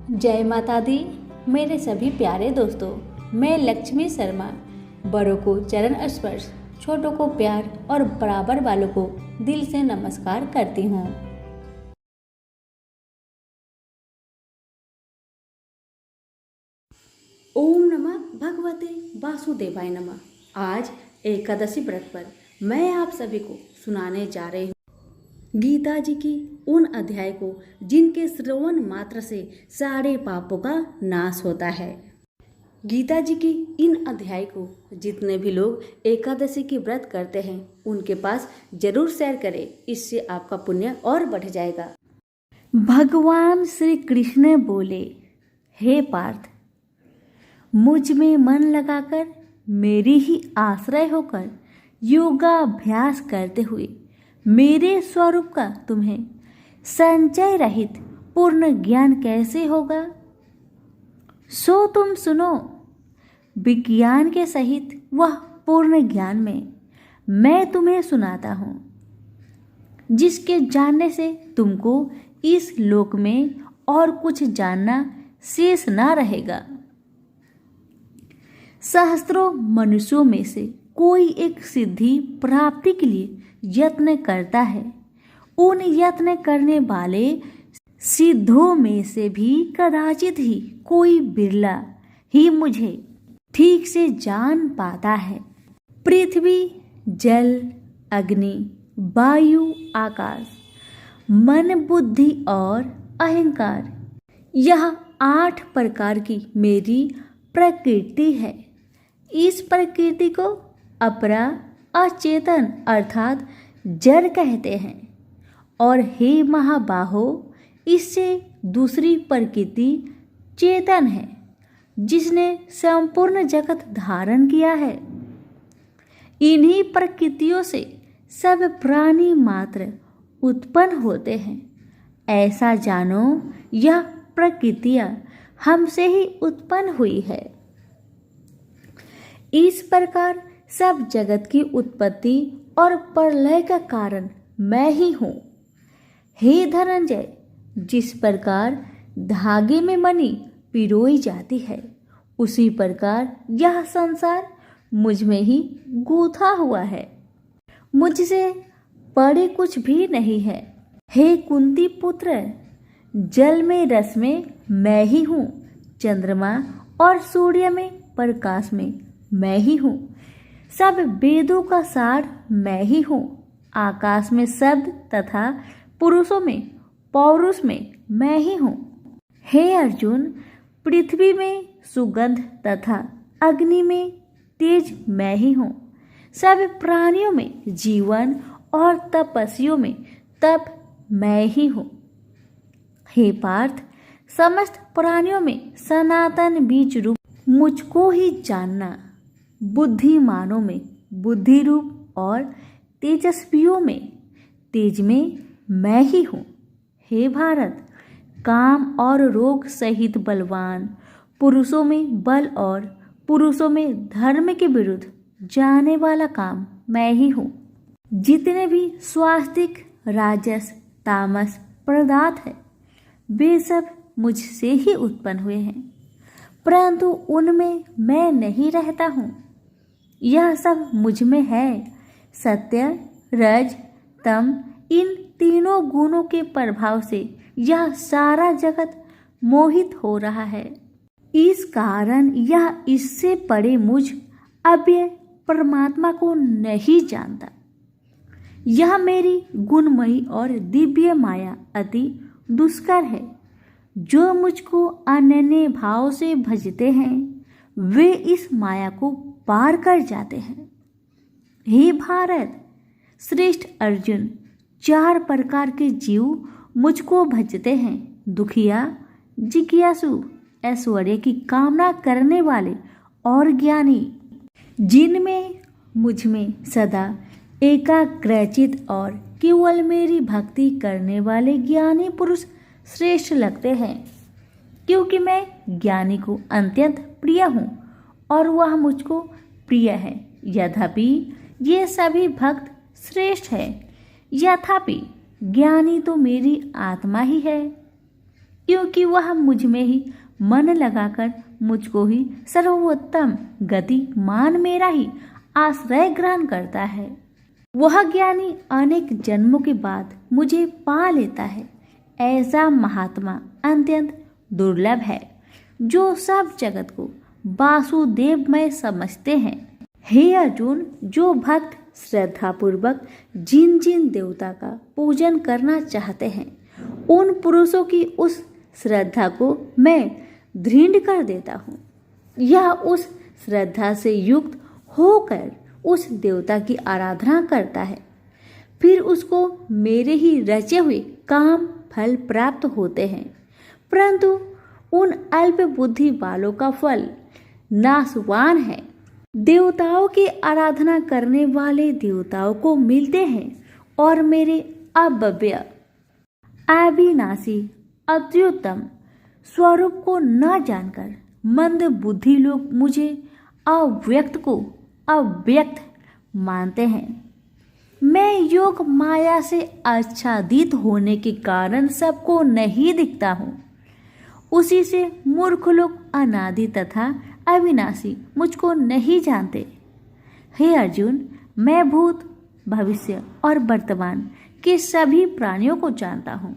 जय माता दी। मेरे सभी प्यारे दोस्तों, मैं लक्ष्मी शर्मा बड़ों को चरण स्पर्श, छोटों को प्यार और बराबर वालों को दिल से नमस्कार करती हूँ। ओम नमः भगवते वासुदेवाय नमः। आज एकादशी व्रत पर मैं आप सभी को सुनाने जा रही हूँ गीता जी की उन अध्याय को जिनके श्रवण मात्र से सारे पापों का नाश होता है। गीता जी की इन अध्याय को जितने भी लोग एकादशी की व्रत करते हैं उनके पास जरूर शेयर करें, इससे आपका पुण्य और बढ़ जाएगा। भगवान श्री कृष्ण बोले, हे पार्थ, मुझ में मन लगाकर मेरी ही आश्रय होकर योगाभ्यास करते हुए मेरे स्वरूप का तुम्हें संचय रहित पूर्ण ज्ञान कैसे होगा? सो तुम सुनो, विज्ञान के सहित वह पूर्ण ज्ञान में मैं तुम्हें सुनाता हूँ, जिसके जानने से तुमको इस लोक में और कुछ जानना शेष ना रहेगा। सहस्त्रों मनुष्यों में से कोई एक सिद्धि प्राप्ति के लिए यत्न करता है। उन यत्न करने वाले सिद्धों में से भी कदाचित ही कोई बिरला ही मुझे ठीक से जान पाता है। पृथ्वी, जल, अग्नि, वायु, आकाश, मन, बुद्धि और अहंकार, यह 8 प्रकार की मेरी प्रकृति है। इस प्रकृति को अपरा अचेतन अर्थात जड़ कहते हैं। और हे महाबाहो, इससे दूसरी प्रकृति चेतन है, जिसने संपूर्ण जगत धारण किया है। इन्हीं प्रकृतियों से सब प्राणी मात्र उत्पन्न होते हैं। ऐसा जानो, यह प्रकृतियां हमसे ही उत्पन्न हुई है। इस प्रकार सब जगत की उत्पत्ति और प्रलय का कारण मैं ही हूँ। हे धनंजय, जिस प्रकार धागे में मणि पिरोई जाती है, उसी प्रकार यह संसार मुझ में ही गूंथा हुआ है। मुझसे बड़े कुछ भी नहीं है। हे कुंती पुत्र, जल में रस में मैं ही हूँ। चंद्रमा और सूर्य में प्रकाश में मैं ही हूँ। सब वेदों का सार मैं ही हूँ। आकाश में शब्द तथा पुरुषों में पौरुष में मैं ही हूँ। हे अर्जुन, पृथ्वी में सुगंध तथा अग्नि में तेज मैं ही हूँ। सब प्राणियों में जीवन और तपस्वियों में तप मैं ही हूँ। हे पार्थ, समस्त प्राणियों में सनातन बीज रूप मुझको ही जानना। बुद्धिमानों में बुद्धि रूप और तेजस्वियों में तेज में मैं ही हूँ। हे भारत, काम और रोग सहित बलवान पुरुषों में बल और पुरुषों में धर्म के विरुद्ध जाने वाला काम मैं ही हूँ। जितने भी स्वास्तिक, राजस, तामस पदार्थ है, वे सब मुझसे ही उत्पन्न हुए हैं, परंतु उनमें मैं नहीं रहता हूँ। यह सब मुझ में है। सत्य, रज, तम, इन तीनों गुणों के प्रभाव से यह सारा जगत मोहित हो रहा है। इस कारण यह इससे परे मुझ अव्यय परमात्मा को नहीं जानता। यह मेरी गुणमयी और दिव्य माया अति दुष्कर है। जो मुझको अनन्य भाव से भजते हैं, वे इस माया को पार कर जाते हैं। हे भारत, श्रेष्ठ अर्जुन, 4 प्रकार के जीव मुझको भजते हैं। दुखिया, जिज्ञासु, ऐश्वर्य की कामना करने वाले और ज्ञानी। जिनमें मुझ में सदा एकाग्रचित और केवल मेरी भक्ति करने वाले ज्ञानी पुरुष श्रेष्ठ लगते हैं, क्योंकि मैं ज्ञानी को अत्यंत प्रिय हूँ और वह मुझको प्रिय है। यद्यपि ये सभी भक्त श्रेष्ठ है, यथापि ज्ञानी तो मेरी आत्मा ही है। क्योंकि वह मुझ में ही मन लगाकर मुझको ही सर्वोत्तम गति मान मेरा ही आश्रय ग्रहण करता है। वह ज्ञानी अनेक जन्मों के बाद मुझे पा लेता है। ऐसा महात्मा अत्यंत दुर्लभ है जो सब जगत को वासुदेवमय समझते हैं। हे अर्जुन, जो भक्त श्रद्धापूर्वक जिन जिन देवता का पूजन करना चाहते हैं, उन पुरुषों की उस श्रद्धा को मैं दृढ़ कर देता हूँ। यह उस श्रद्धा से युक्त होकर उस देवता की आराधना करता है, फिर उसको मेरे ही रचे हुए काम फल प्राप्त होते हैं। परंतु उन अल्प बुद्धि वालों का फल नाशवान है। देवताओं की आराधना करने वाले देवताओं को मिलते हैं और मेरे अव्यय अविनाशी अत्युत्तम स्वरूप को न जानकर मंद बुद्धि लोग मुझे अव्यक्त को अव्यक्त मानते हैं। मैं योग माया से आच्छादित होने के कारण सबको नहीं दिखता हूँ। उसी से मूर्ख लोग अनादि तथा अविनाशी मुझको नहीं जानते। हे अर्जुन, मैं भूत भविष्य और वर्तमान के सभी प्राणियों को जानता हूँ,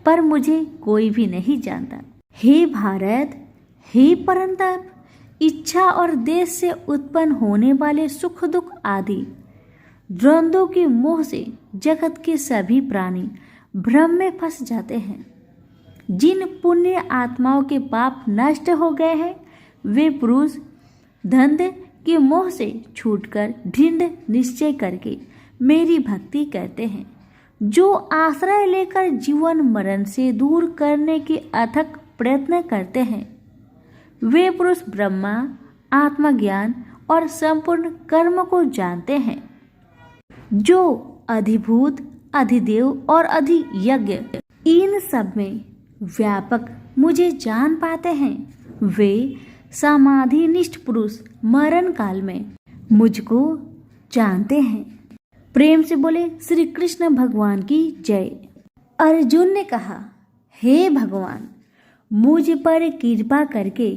पर मुझे कोई भी नहीं जानता। हे भारत, हे परंतप, इच्छा और देश से उत्पन्न होने वाले सुख दुख आदि द्वंद्वों के मोह से जगत के सभी प्राणी भ्रम में फंस जाते हैं। जिन पुण्य आत्माओं के पाप नष्ट हो गए हैं, वे पुरुष धंध के मोह से छूटकर दृढ़ निश्चय करके मेरी भक्ति करते हैं। जो आश्रय लेकर जीवन मरण से दूर करने के अथक प्रयत्न करते हैं, वे पुरुष ब्रह्मा, आत्मज्ञान और संपूर्ण कर्म को जानते हैं। जो अधिभूत, अधिदेव और अधियज्ञ इन सब में व्यापक मुझे जान पाते हैं, वे समाधिनिष्ठ पुरुष मरण काल में मुझको जानते हैं। प्रेम से बोले श्री कृष्ण भगवान की जय। अर्जुन ने कहा, हे भगवान, मुझ पर कृपा करके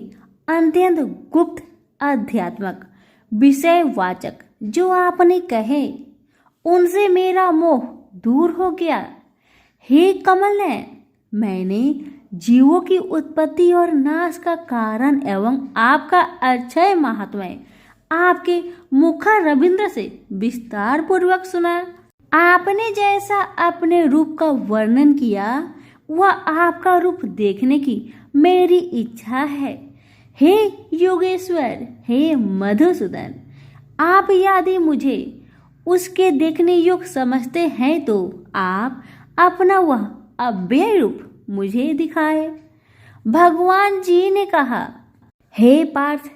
अत्यंत गुप्त अध्यात्मक विषयवाचक जो आपने कहे, उनसे मेरा मोह दूर हो गया। हे कमल नयन, मैंने जीवों की उत्पत्ति और नाश का कारण एवं आपका अक्षय महात्म्य आपके मुख रविंद्र से विस्तार पूर्वक सुना। आपने जैसा अपने रूप का वर्णन किया, वह आपका रूप देखने की मेरी इच्छा है। हे योगेश्वर, हे मधुसूदन, आप यदि मुझे उसके देखने योग्य समझते हैं तो आप अपना वह अव्यय रूप मुझे दिखाए। भगवान जी ने कहा, हे पार्थ,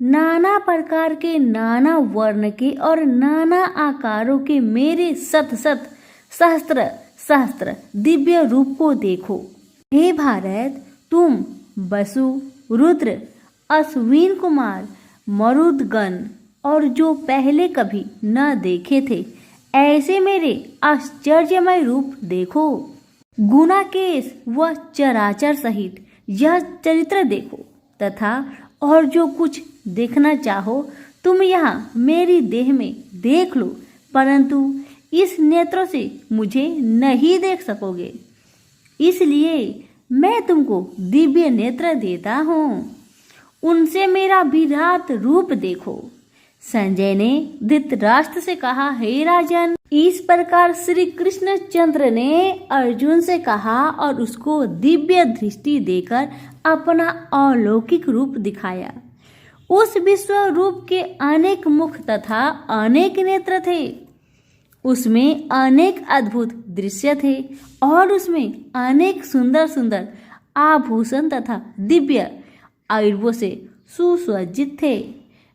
नाना प्रकार के, नाना वर्ण के और नाना आकारों के मेरे सत सत सहस्त्र सहस्त्र दिव्य रूप को देखो। हे भारत, तुम वसु, रुद्र, अश्विन कुमार, मरुदगण और जो पहले कभी न देखे थे, ऐसे मेरे आश्चर्यमय रूप देखो। गुणाकेश व चराचर सहित यह चरित्र देखो, तथा और जो कुछ देखना चाहो तुम यहाँ मेरी देह में देख लो, परंतु इस नेत्रों से मुझे नहीं देख सकोगे। इसलिए मैं तुमको दिव्य नेत्र देता हूँ, उनसे मेरा विराट रूप देखो। संजय ने धृतराष्ट्र से कहा, हे राजन, इस प्रकार श्री कृष्णचंद्र ने अर्जुन से कहा और उसको दिव्य दृष्टि देकर अपना अलौकिक रूप दिखाया। उस विश्व रूप के अनेक मुख तथा अनेक नेत्र थे, उसमें अनेक अद्भुत दृश्य थे और उसमें अनेक सुंदर सुंदर आभूषण तथा दिव्य आयुर्वों से सुसज्जित थे।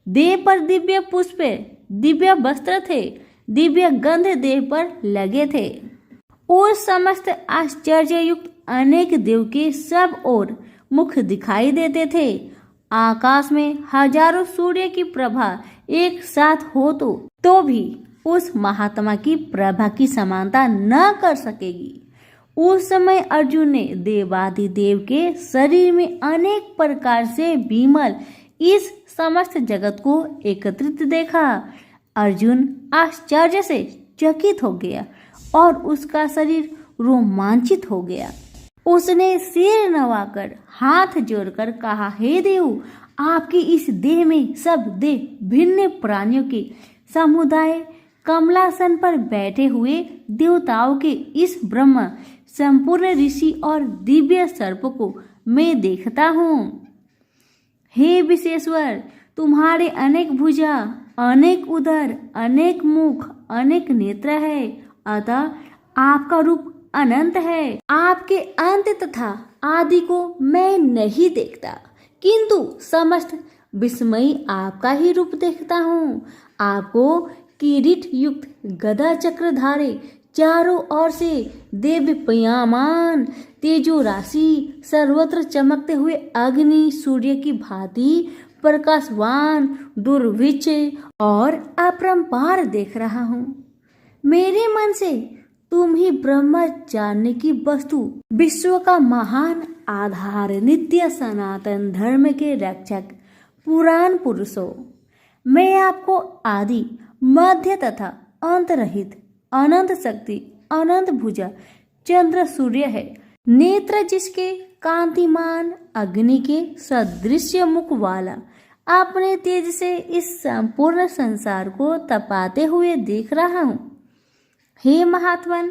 देह पर दिव्य पुष्प, दिव्य वस्त्र थे, दिव्य गंध देह पर लगे थे। उस समस्त आश्चर्ययुक्त अनेक देव के सब ओर मुख दिखाई देते थे। आकाश में हजारों सूर्य की प्रभा एक साथ हो तो भी उस महात्मा की प्रभा की समानता न कर सकेगी। उस समय अर्जुन ने देवादिदेव के शरीर में अनेक प्रकार से विमल इस समस्त जगत को एकत्रित देखा। अर्जुन आश्चर्य से चकित हो गया और उसका शरीर रोमांचित हो गया। उसने सिर नवाकर हाथ जोड़कर कहा, हे देव, आपकी इस देह में सब देह भिन्न प्राणियों के समुदाय कमलासन पर बैठे हुए देवताओं के इस ब्रह्म संपूर्ण ऋषि और दिव्य सर्प को मैं देखता हूँ। हे विश्वेश्वर, तुम्हारे अनेक भुजा, अनेक उदर, अनेक मुख, अनेक नेत्र है, अतः आपका रूप अनंत है। आपके अंत तथा आदि को मैं नहीं देखता, किंतु समस्त विस्मयी आपका ही रूप देखता हूँ। आपको किरीट युक्त गदा चक्रधारे चारों ओर से दिव्य पयामान तेजो राशि सर्वत्र चमकते हुए अग्नि सूर्य की भांति प्रकाशवान दुर्भिक्ष और अपरंपार देख रहा हूँ। मेरे मन से तुम ही ब्रह्म जानने की वस्तु, विश्व का महान आधार, नित्य सनातन धर्म के रक्षक, पुराण पुरुष हो। मैं आपको आदि मध्य तथा अंत रहित अनंत शक्ति, अनंत भुजा, चंद्र सूर्य है, नेत्र जिसके कांतिमान अग्नि के सदृश मुख वाला, अपने तेज से इस संपूर्ण संसार को तपाते हुए देख रहा हूँ। हे महात्मन,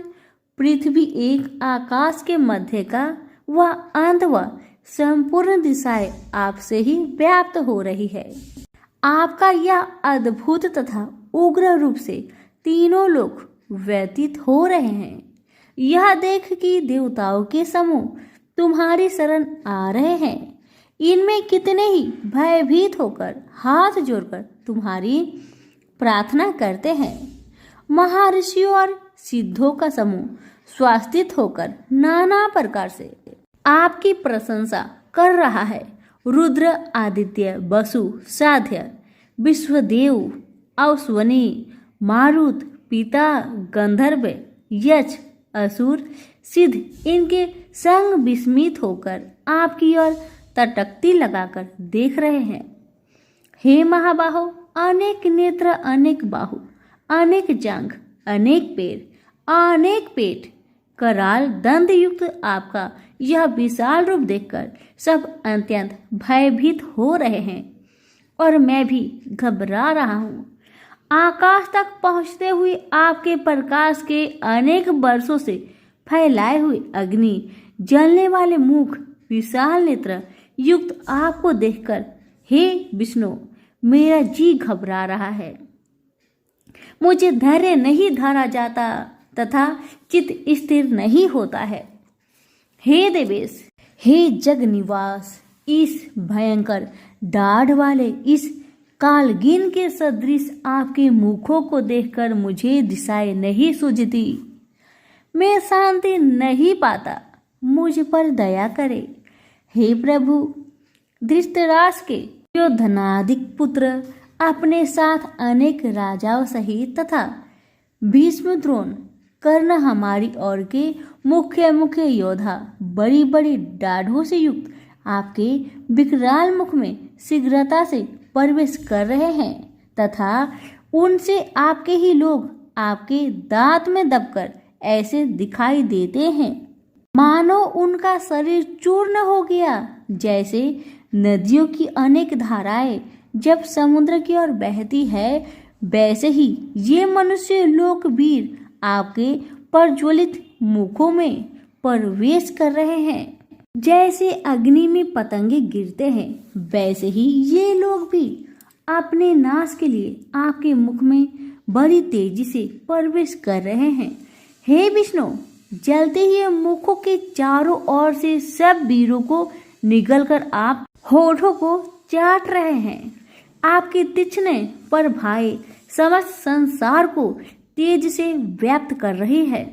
पृथ्वी एक आकाश के मध्य का वह अंत व संपूर्ण दिशाएं आपसे ही व्याप्त हो रही है। आपका यह अद्भुत तथा उग्र रूप से तीनों लोग व्यतीत हो रहे हैं। यह देख कि देवताओं के समूह तुम्हारी शरण आ रहे हैं। इनमें कितने ही भयभीत होकर हाथ जोड़कर तुम्हारी प्रार्थना करते हैं। महर्षियों और सिद्धों का समूह स्वास्तित होकर नाना प्रकार से आपकी प्रशंसा कर रहा है। रुद्र, आदित्य, वसु, साध्य, विश्वदेव, अश्वनी, मारुत, पिता, गंधर्व, यक्ष, असुर, सिद्ध इनके संग विस्मित होकर आपकी ओर तटकती लगाकर देख रहे हैं। हे महाबाहो, अनेक नेत्र, अनेक बाहु, अनेक जांघ, अनेक पैर, अनेक पेट, कराल दंड युक्त आपका यह विशाल रूप देखकर सब अत्यंत भयभीत हो रहे हैं और मैं भी घबरा रहा हूँ। आकाश तक पहुँचते हुए आपके प्रकाश के अनेक वर्षों से फैलाए हुए अग्नि, जलने वाले मुख, विशाल नेत्र युक्त आपको देखकर हे विष्णु, मेरा जी घबरा रहा है। मुझे धैर्य नहीं धरा जाता तथा चित्त स्थिर नहीं होता है। हे देवेश, हे जग निवास, इस भयंकर दाढ़ वाले इस कालगिन के सदृश आपके मुखों को देखकर मुझे दिशाएं नहीं सूझती। मैं शांति नहीं पाता, मुझ पर दया करे। हे प्रभु, धृतराष्ट्र के योधनादिक पुत्र अपने साथ अनेक राजाओं सहित तथा भीष्म, द्रोण, कर्ण हमारी ओर के मुख्य मुख्य योद्धा बड़ी बड़ी दाढ़ों से युक्त आपके विकराल मुख में शीघ्रता से प्रवेश कर रहे हैं तथा उनसे आपके ही लोग आपके दांत में दबकर ऐसे दिखाई देते हैं मानो उनका शरीर चूर्ण हो गया। जैसे नदियों की अनेक धाराएं जब समुद्र की ओर बहती है, वैसे ही ये मनुष्य लोकवीर आपके प्रज्वलित मुखों में प्रवेश कर रहे हैं। जैसे अग्नि में पतंगे गिरते हैं, वैसे ही ये लोग भी अपने नाश के लिए आपके मुख में बड़ी तेजी से प्रवेश कर रहे हैं। हे विष्णु, जलते हुए मुखों के चारों ओर से सब वीरों को निगलकर आप होठों को चाट रहे हैं। आपके तीक्ष्ण प्रभाएं समस्त संसार को तेज से व्याप्त कर रही है।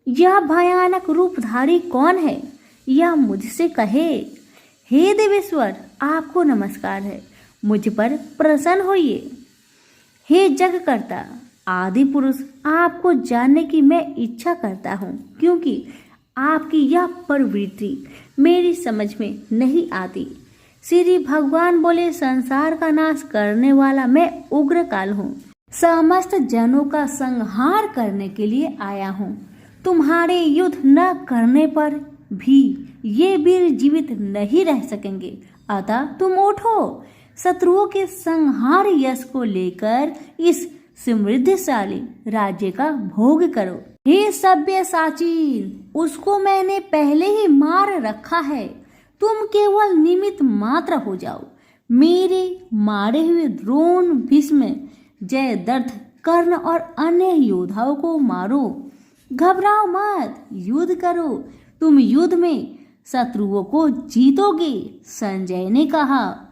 यह भयानक रूपधारी कौन है, यह मुझसे कहे। हे देवेश्वर, आपको नमस्कार है, मुझ पर प्रसन्न होइए। हे जगकर्ता, आदि पुरुष, आपको जानने की मैं इच्छा करता हूँ, क्योंकि आपकी यह प्रवृत्ति मेरी समझ में नहीं आती। श्री भगवान बोले, संसार का नाश करने वाला मैं उग्र काल हूँ, समस्त जनों का संहार करने के लिए आया हूँ। तुम्हारे युद्ध न करने पर भी ये वीर जीवित नहीं रह सकेंगे, अतः तुम उठो, शत्रुओं के संहार यश को लेकर इस समृद्धशाली राज्य का भोग करो। हे सब्यसाची, उसको मैंने पहले ही मार रखा है, तुम केवल निमित्त मात्र हो जाओ। मेरे मारे हुए द्रोण, भीष्म, जयद्रथ, कर्ण और अन्य योद्धाओं को मारो। घबराओ मत, युद्ध करो, तुम युद्ध में शत्रुओं को जीतोगे, संजय ने कहा।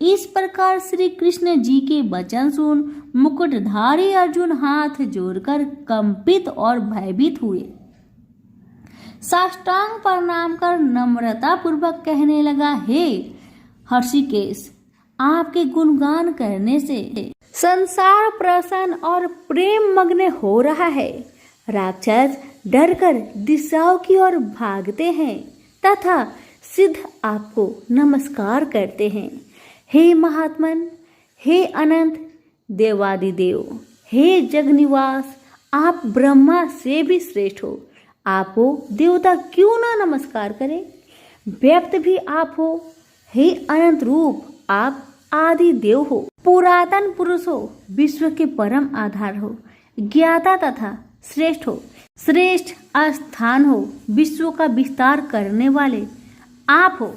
इस प्रकार श्री कृष्ण जी के वचन सुन मुकुटधारी अर्जुन हाथ जोड़कर कंपित और भयभीत हुए। साष्टांग प्रणाम कर नम्रता पूर्वक कहने लगा, हे हर्षिकेश, आपके गुणगान करने से संसार प्रसन्न और प्रेम मग्न हो रहा है। राक्षस डरकर दिशाओं की ओर भागते हैं तथा सिद्ध आपको नमस्कार करते हैं। हे महात्मन, हे अनंत देवादिदेव, हे जगनिवास, आप ब्रह्मा से भी श्रेष्ठ हो, आपको देवता क्यों ना नमस्कार करें। व्यक्त भी आप हो, हे अनंत रूप, आप आदि देव हो, पुरातन पुरुष हो, विश्व के परम आधार हो, ज्ञाता तथा श्रेष्ठ हो, श्रेष्ठ स्थान हो, विश्व का विस्तार करने वाले आप हो।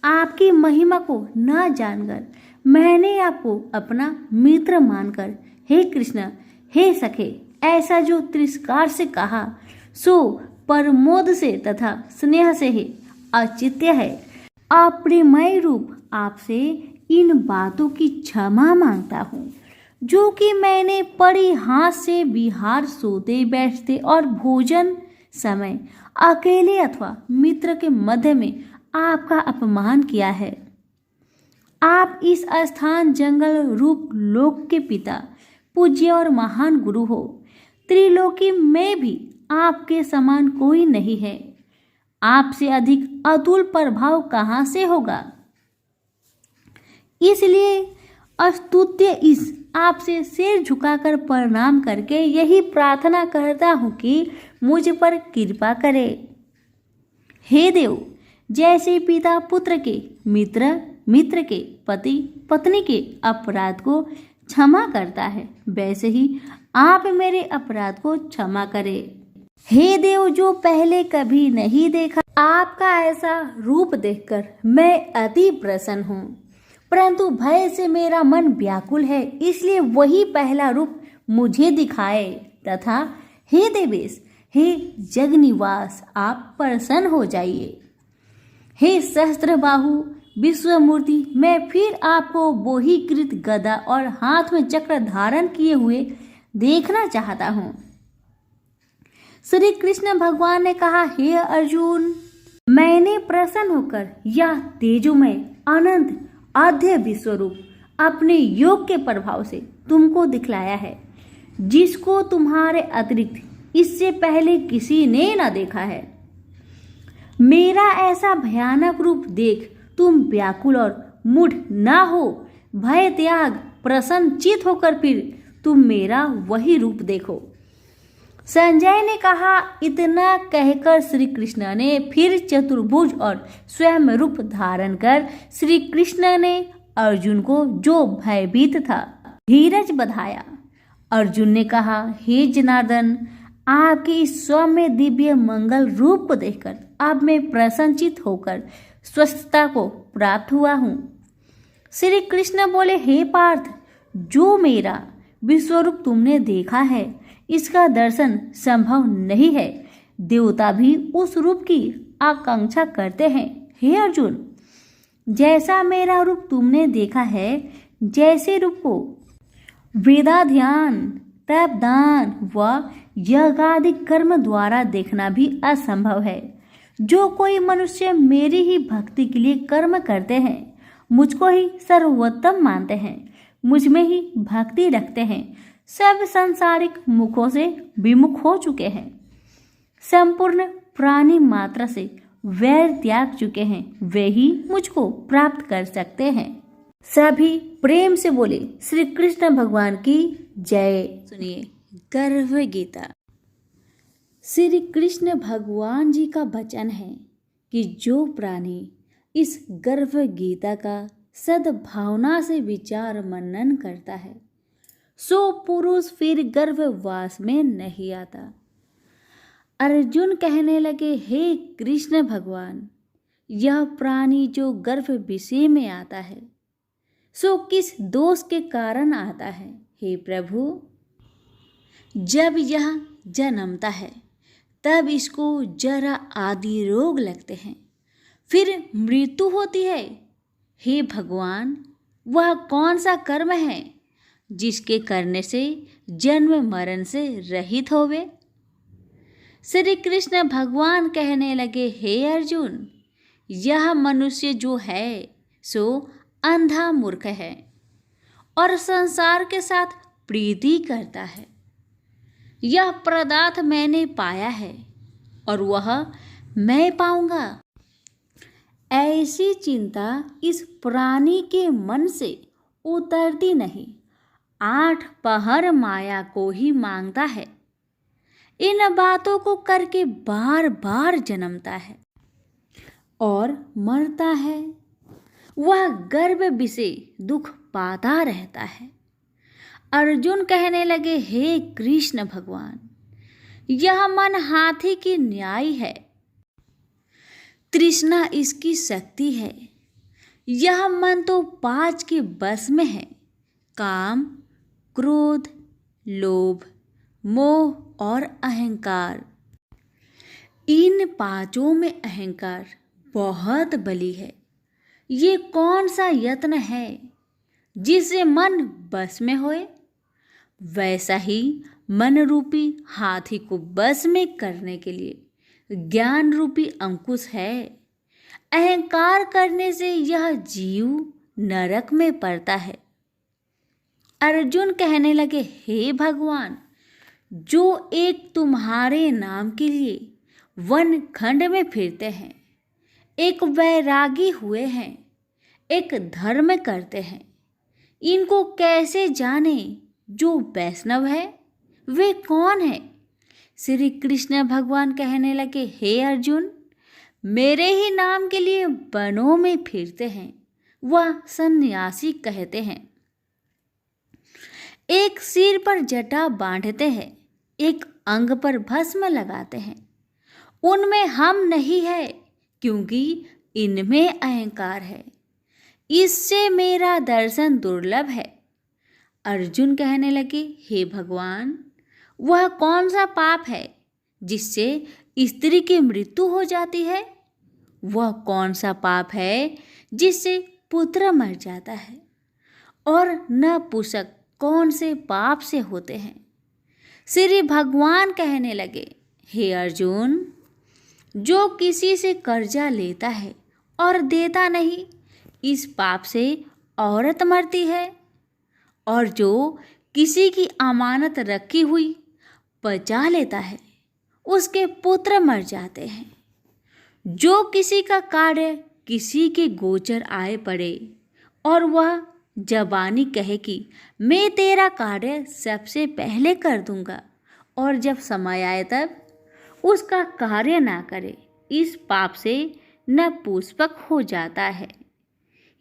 आपकी महिमा को न जानकर मैंने आपको अपना मित्र मानकर हे कृष्ण, हे सखे, ऐसा जो तिरस्कार से कहा सो परमोद से तथा स्नेह से ही औचित्य है। अप्रेमय रूप आपसे इन बातों की क्षमा मांगता हूँ जो कि मैंने पड़ी हाथ से विहार, सोते बैठते और भोजन समय अकेले अथवा मित्र के मध्य में आपका अपमान किया है। आप इस स्थान जंगल रूप लोक के पिता, पूज्य और महान गुरु हो। त्रिलोकी में भी आपके समान कोई नहीं है। आपसे अधिक अतुल प्रभाव कहाँ से होगा। इसलिए अस्तुत्य इस आपसे सिर झुकाकर प्रणाम करके यही प्रार्थना करता हूँ कि मुझ पर कृपा करे। हे देव, जैसे पिता पुत्र के, मित्र मित्र के, पति पत्नी के अपराध को क्षमा करता है, वैसे ही आप मेरे अपराध को क्षमा करें। हे देव, जो पहले कभी नहीं देखा आपका ऐसा रूप देखकर मैं अति प्रसन्न हूँ, परंतु भय से मेरा मन व्याकुल है, इसलिए वही पहला रूप मुझे दिखाए तथा हे देवेश, हे जगनिवास, आप प्रसन्न हो जाइए। हे सहस्त्रबाहु विश्वमूर्ति, मैं फिर आपको बोहीकृत गदा और हाथ में चक्र धारण किए हुए देखना चाहता हूँ। श्री कृष्ण भगवान ने कहा, हे अर्जुन, मैंने प्रसन्न होकर यह तेजोमय अनंत आद्य विश्वरूप अपने योग के प्रभाव से तुमको दिखलाया है, जिसको तुम्हारे अतिरिक्त इससे पहले किसी ने न देखा है। मेरा ऐसा भयानक रूप देख तुम व्याकुल और मूढ़ न हो, भय त्याग प्रसन्नचित होकर फिर तुम मेरा वही रूप देखो। संजय ने कहा। इतना कहकर श्री कृष्ण ने फिर चतुर्भुज और स्वयं रूप धारण कर श्री कृष्ण ने अर्जुन को, जो भयभीत था, धीरज बधाया। अर्जुन ने कहा, हे जनार्दन, आपके इस सौम्य दिव्य मंगल रूप को देखकर अब मैं प्रसन्नचित होकर स्वस्थता को प्राप्त हुआ हूँ। श्री कृष्ण बोले, हे पार्थ, जो मेरा विश्वरूप तुमने देखा है, इसका दर्शन संभव नहीं है। देवता भी उस रूप की आकांक्षा करते हैं। हे अर्जुन, जैसा मेरा रूप तुमने देखा है, जैसे रूप को वेदाध्यान, तप, दान व यज्ञादि कर्म द्वारा देखना भी असंभव है। जो कोई मनुष्य मेरी ही भक्ति के लिए कर्म करते हैं, मुझको ही सर्वोत्तम मानते हैं, मुझ में ही भक्ति रखते हैं, सब सांसारिक मुखों से विमुख हो चुके हैं, संपूर्ण प्राणी मात्रा से वैर त्याग चुके हैं वे ही मुझको प्राप्त कर सकते हैं। सभी प्रेम से बोले श्री कृष्ण भगवान की जय। सुनिए गर्भ गीता। श्री कृष्ण भगवान जी का वचन है कि जो प्राणी इस गर्भ गीता का सद्भावना से विचार मनन करता है सो पुरुष फिर गर्भवास में नहीं आता। अर्जुन कहने लगे, हे कृष्ण भगवान, यह प्राणी जो गर्भ विषय में आता है सो किस दोष के कारण आता है? हे प्रभु, जब यह जन्मता है तब इसको जरा आदि रोग लगते हैं, फिर मृत्यु होती है। हे भगवान, वह कौन सा कर्म है जिसके करने से जन्म मरण से रहित होवे? श्री कृष्ण भगवान कहने लगे, हे अर्जुन, यह मनुष्य जो है सो अंधा मूर्ख है और संसार के साथ प्रीति करता है। यह पदार्थ मैंने पाया है और वह मैं पाऊंगा, ऐसी चिंता इस प्राणी के मन से उतरती नहीं। 8 पहर माया को ही मांगता है। इन बातों को करके बार बार जन्मता है और मरता है। वह गर्भ विषय दुख पाता रहता है। अर्जुन कहने लगे, हे कृष्ण भगवान, यह मन हाथी की न्याय है, तृष्णा इसकी शक्ति है। यह मन तो 5 के बस में है, काम, क्रोध, लोभ, मोह और अहंकार। इन 5 में अहंकार बहुत बली है। ये कौन सा यत्न है जिससे मन बस में होए? वैसा ही मन रूपी हाथी को बस में करने के लिए ज्ञान रूपी अंकुश है। अहंकार करने से यह जीव नरक में पड़ता है। अर्जुन कहने लगे, हे भगवान, जो एक तुम्हारे नाम के लिए वन खंड में फिरते हैं, एक वैरागी हुए हैं, एक धर्म करते हैं, इनको कैसे जाने जो वैष्णव है वे कौन है? श्री कृष्ण भगवान कहने लगे, हे अर्जुन, मेरे ही नाम के लिए वनों में फिरते हैं वह सन्यासी कहते हैं। एक सिर पर जटा बांधते हैं, एक अंग पर भस्म लगाते हैं। उनमें हम नहीं है क्योंकि इनमें अहंकार है। इससे मेरा दर्शन दुर्लभ है। अर्जुन कहने लगे, हे भगवान, वह कौन सा पाप है जिससे स्त्री की मृत्यु हो जाती है? वह कौन सा पाप है जिससे पुत्र मर जाता है? और नपुंसक कौन से पाप से होते हैं? श्री भगवान कहने लगे, हे अर्जुन, जो किसी से कर्जा लेता है और देता नहीं, इस पाप से औरत मरती है। और जो किसी की अमानत रखी हुई बचा लेता है, उसके पुत्र मर जाते हैं। जो किसी का कार्य किसी के गोचर आए पड़े और वह जबानी कहे कि मैं तेरा कार्य सबसे पहले कर दूंगा, और जब समय आए तब उसका कार्य ना करे, इस पाप से नपुंसक हो जाता है।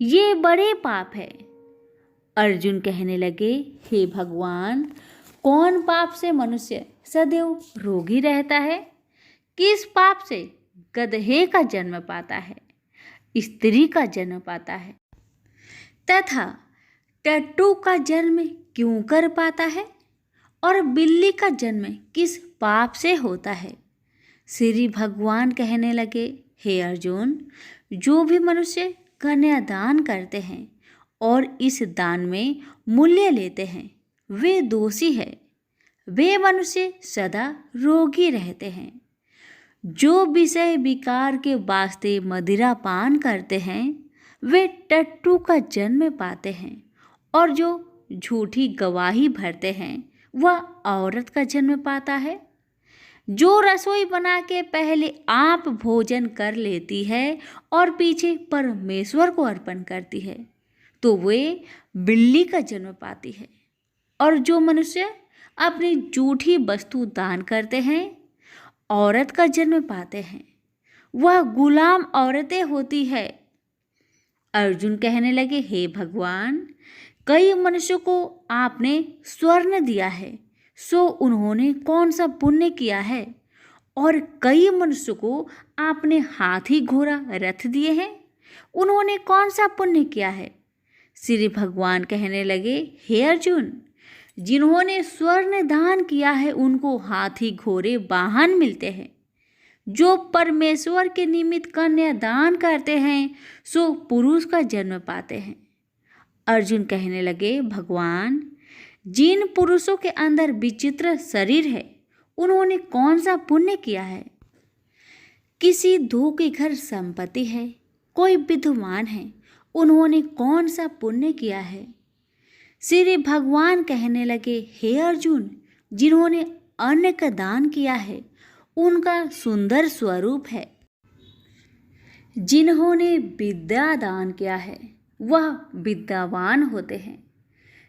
ये बड़े पाप है। अर्जुन कहने लगे, हे भगवान, कौन पाप से मनुष्य सदैव रोगी रहता है? किस पाप से गधे का जन्म पाता है, स्त्री का जन्म पाता है, तथा टट्टू का जन्म क्यों कर पाता है? और बिल्ली का जन्म किस पाप से होता है? श्री भगवान कहने लगे, हे अर्जुन, जो भी मनुष्य कन्यादान करते हैं और इस दान में मूल्य लेते हैं वे दोषी है। वे मनुष्य सदा रोगी रहते हैं। जो विषय विकार के वास्ते मदिरा पान करते हैं वे टट्टू का जन्म पाते हैं, और जो झूठी गवाही भरते हैं वह औरत का जन्म पाता है। जो रसोई बना के पहले आप भोजन कर लेती है और पीछे परमेश्वर को अर्पण करती है, तो वे बिल्ली का जन्म पाती है। और जो मनुष्य अपनी झूठी वस्तु दान करते हैं, औरत का जन्म पाते हैं, वह गुलाम औरतें होती है। अर्जुन कहने लगे, हे भगवान, कई मनुष्यों को आपने स्वर्ण दिया है, सो उन्होंने कौन सा पुण्य किया है? और कई मनुष्यों को आपने हाथी घोड़ा रथ दिए हैं, उन्होंने कौन सा पुण्य किया है? श्री भगवान कहने लगे, हे अर्जुन, जिन्होंने स्वर्ण दान किया है उनको हाथी घोड़े वाहन मिलते हैं। जो परमेश्वर के निमित्त कन्या दान करते हैं सो पुरुष का जन्म पाते हैं। अर्जुन कहने लगे, भगवान, जिन पुरुषों के अंदर विचित्र शरीर है उन्होंने कौन सा पुण्य किया है? किसी दो के घर संपत्ति है, कोई विद्वान है, उन्होंने कौन सा पुण्य किया है? श्री भगवान कहने लगे, हे अर्जुन, जिन्होंने अन्न का दान किया है उनका सुंदर स्वरूप है। जिन्होंने विद्या दान किया है वह विद्यावान होते हैं।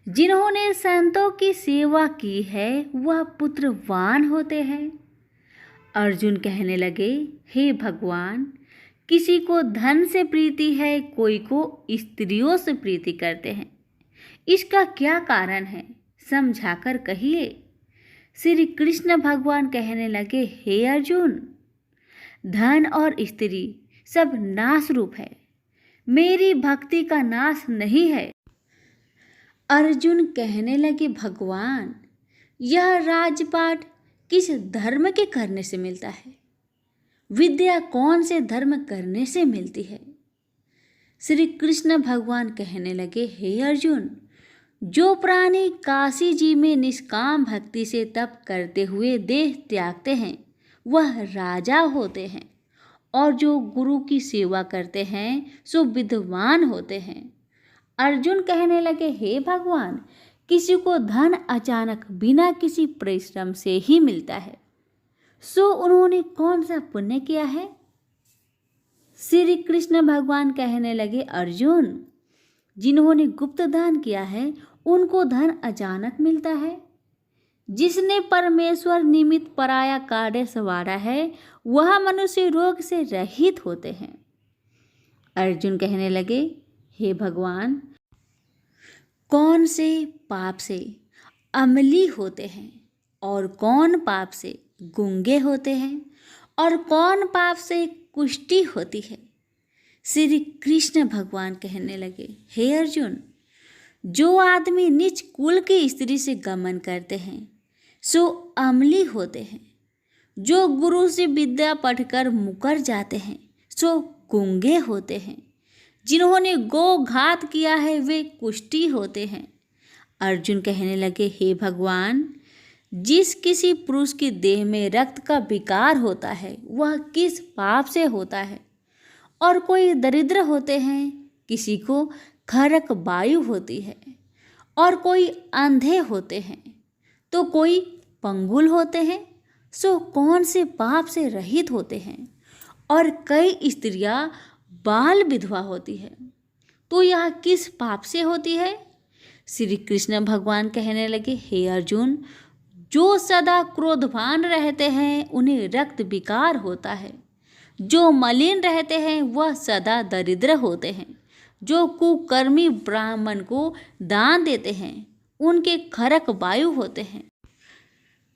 जिन्होंने संतों की सेवा की है वह पुत्रवान होते हैं। अर्जुन कहने लगे, हे भगवान, किसी को धन से प्रीति है, कोई को स्त्रियों से प्रीति करते हैं। इसका क्या कारण है, समझाकर कहिए। श्री कृष्ण भगवान कहने लगे, हे अर्जुन, धन और स्त्री सब नाश रूप है, मेरी भक्ति का नाश नहीं है। अर्जुन कहने लगे, भगवान, यह राजपाट किस धर्म के करने से मिलता है? विद्या कौन से धर्म करने से मिलती है? श्री कृष्ण भगवान कहने लगे, हे अर्जुन, जो प्राणी काशी जी में निष्काम भक्ति से तप करते हुए देह त्यागते हैं वह राजा होते हैं, और जो गुरु की सेवा करते हैं सो विद्वान होते हैं। अर्जुन कहने लगे, हे भगवान, किसी को धन अचानक बिना किसी परिश्रम से ही मिलता है, सो उन्होंने कौन सा पुण्य किया है? श्री कृष्ण भगवान कहने लगे, अर्जुन, जिन्होंने गुप्त दान किया है उनको धन अचानक मिलता है। जिसने परमेश्वर निमित्त पराया कार्य संवारा है वह मनुष्य रोग से रहित होते हैं। अर्जुन कहने लगे, हे भगवान, कौन से पाप से अमली होते हैं और कौन पाप से गूंगे होते हैं और कौन पाप से कुष्ठी होती है? श्री कृष्ण भगवान कहने लगे, हे अर्जुन, जो आदमी नीच कुल की स्त्री से गमन करते हैं सो अमली होते हैं। जो गुरु से विद्या पढ़कर मुकर जाते हैं सो गूंगे होते हैं। जिन्होंने गो घात किया है वे कुष्ठी होते हैं। अर्जुन कहने लगे, हे भगवान, जिस किसी पुरुष की देह में रक्त का विकार होता है वह किस पाप से होता है? और कोई दरिद्र होते हैं, किसी को खरक वायु होती है, और कोई अंधे होते हैं, तो कोई पंगुल होते हैं, सो कौन से पाप से रहित होते हैं? और कई स्त्रियां बाल विधवा होती है, तो यह किस पाप से होती है? श्री कृष्ण भगवान कहने लगे, हे अर्जुन, जो सदा क्रोधवान रहते हैं उन्हें रक्त विकार होता है। जो मलिन रहते हैं वह सदा दरिद्र होते हैं। जो कुकर्मी ब्राह्मण को दान देते हैं उनके खरक वायु होते हैं।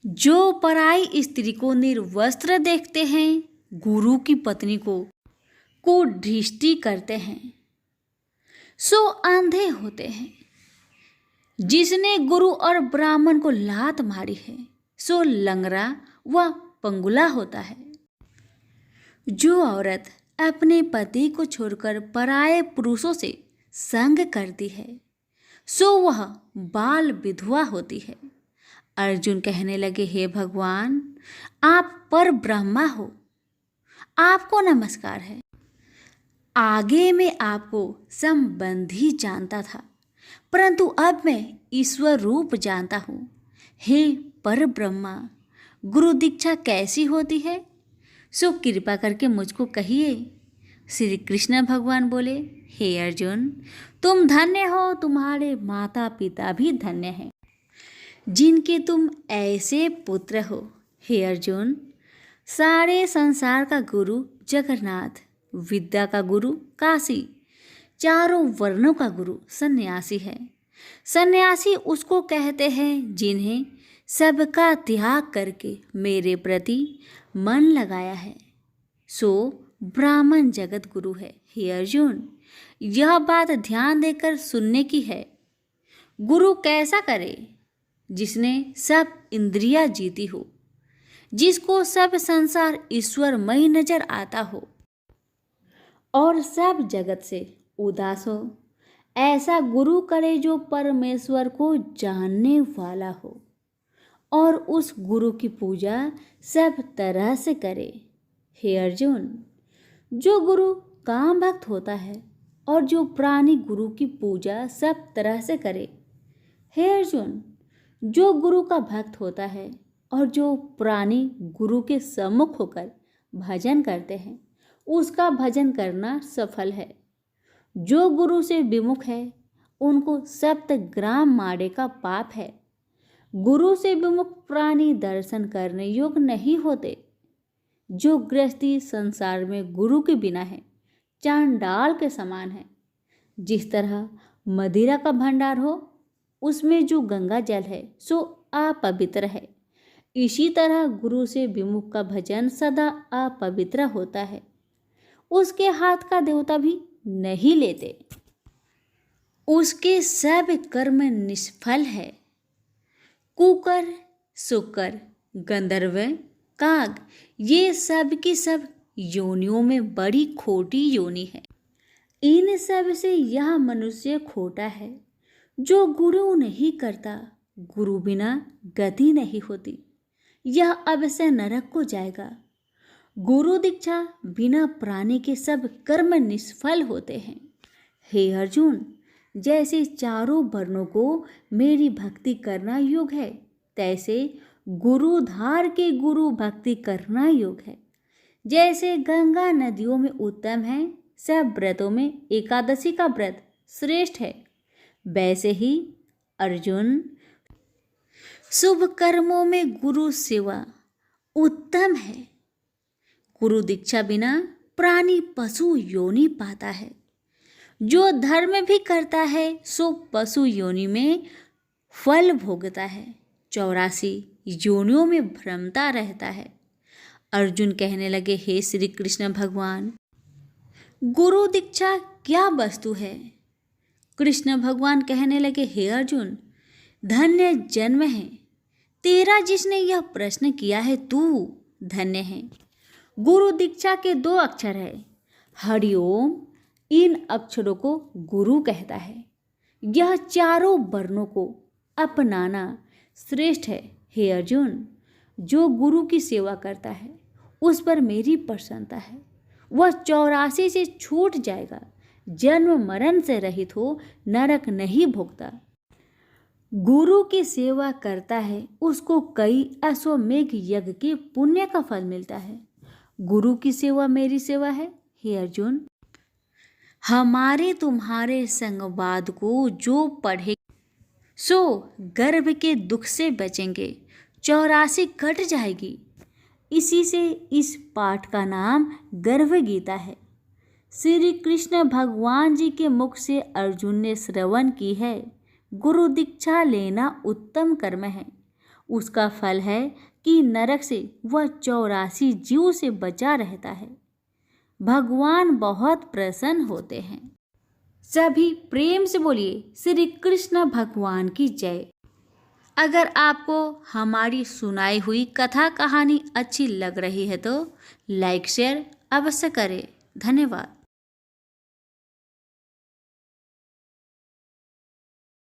जो पराई स्त्री को निर्वस्त्र देखते हैं, गुरु की पत्नी को दृष्टि करते हैं, सो अंधे होते हैं। जिसने गुरु और ब्राह्मण को लात मारी है सो लंगड़ा व पंगुला होता है। जो औरत अपने पति को छोड़कर पराये पुरुषों से संग करती है सो वह बाल विधवा होती है। अर्जुन कहने लगे, हे भगवान, आप पर ब्रह्मा हो, आपको नमस्कार है। आगे मैं आपको संबंधी जानता था, परंतु अब मैं ईश्वर रूप जानता हूँ। हे पर ब्रह्मा, गुरु दीक्षा कैसी होती है, सो कृपा करके मुझको कहिए। श्री कृष्ण भगवान बोले, हे अर्जुन, तुम धन्य हो, तुम्हारे माता पिता भी धन्य हैं जिनके तुम ऐसे पुत्र हो। हे अर्जुन, सारे संसार का गुरु जगन्नाथ, विद्या का गुरु काशी, चारों वर्णों का गुरु सन्यासी है। सन्यासी उसको कहते हैं जिन्हें सबका त्याग करके मेरे प्रति मन लगाया है, सो ब्राह्मण जगत गुरु है। हे अर्जुन, यह बात ध्यान देकर सुनने की है। गुरु कैसा करे? जिसने सब इंद्रियां जीती हो, जिसको सब संसार ईश्वरमय नजर आता हो और सब जगत से उदास हो। ऐसा गुरु करे जो परमेश्वर को जानने वाला हो और उस गुरु की पूजा सब तरह से करे। हे अर्जुन, जो गुरु काम भक्त होता है और जो प्राणी गुरु की पूजा सब तरह से करे। हे अर्जुन, जो गुरु का भक्त होता है और जो प्राणी गुरु के सम्मुख होकर भजन करते हैं, उसका भजन करना सफल है। जो गुरु से विमुख है, उनको 7 ग्राम मारे का पाप है। गुरु से विमुख प्राणी दर्शन करने योग्य नहीं होते। जो गृहस्थी संसार में गुरु के बिना है, चांडाल के समान है। जिस तरह मदिरा का भंडार हो, उसमें जो गंगा जल है सो अपवित्र है, इसी तरह गुरु से विमुख का भजन सदा अपवित्र होता है। उसके हाथ का देवता भी नहीं लेते, उसके सब कर्म निष्फल है। कुकर, शुकर, गंधर्व, काग, ये सब की सब योनियों में बड़ी खोटी योनि है। इन सब से यह मनुष्य खोटा है। जो गुरु नहीं करता, गुरु बिना गति नहीं होती, यह अवश्य नरक को जाएगा। गुरु दीक्षा बिना प्राणी के सब कर्म निष्फल होते हैं। हे अर्जुन, जैसे चारों वर्णों को मेरी भक्ति करना योग है, तैसे गुरुधार के गुरु भक्ति करना योग है। जैसे गंगा नदियों में उत्तम है, सब व्रतों में एकादशी का व्रत श्रेष्ठ है, वैसे ही अर्जुन, शुभ कर्मों में गुरु सेवा उत्तम है। गुरु दीक्षा बिना प्राणी पशु योनि पाता है। जो धर्म भी करता है सो पशु योनि में फल भोगता है, 84 योनियों में भ्रमता रहता है। अर्जुन कहने लगे, हे श्री कृष्ण भगवान, गुरु दीक्षा क्या वस्तु है? कृष्ण भगवान कहने लगे, हे अर्जुन, धन्य जन्म है तेरा जिसने यह प्रश्न किया है, तू धन्य है। गुरु दीक्षा के 2 अक्षर है, हरिओम। इन अक्षरों को गुरु कहता है। यह चारों वर्णों को अपनाना श्रेष्ठ है। हे अर्जुन, जो गुरु की सेवा करता है उस पर मेरी प्रसन्नता है। वह 84 से छूट जाएगा, जन्म मरण से रहित हो, नरक नहीं भोगता। गुरु की सेवा करता है, उसको कई अश्वमेघ यज्ञ के पुण्य का फल मिलता है। गुरु की सेवा मेरी सेवा है। हे अर्जुन, हमारे तुम्हारे संवाद को जो पढ़े सो गर्भ के दुख से बचेंगे, 84 कट जाएगी। इसी से इस पाठ का नाम गर्भ गीता है। श्री कृष्ण भगवान जी के मुख से अर्जुन ने श्रवण की है। गुरु दीक्षा लेना उत्तम कर्म है। उसका फल है कि नरक से वह 84 जीव से बचा रहता है। भगवान बहुत प्रसन्न होते हैं। सभी प्रेम से बोलिए, श्री कृष्ण भगवान की जय। अगर आपको हमारी सुनाई हुई कथा कहानी अच्छी लग रही है तो लाइक शेयर अवश्य करें। धन्यवाद।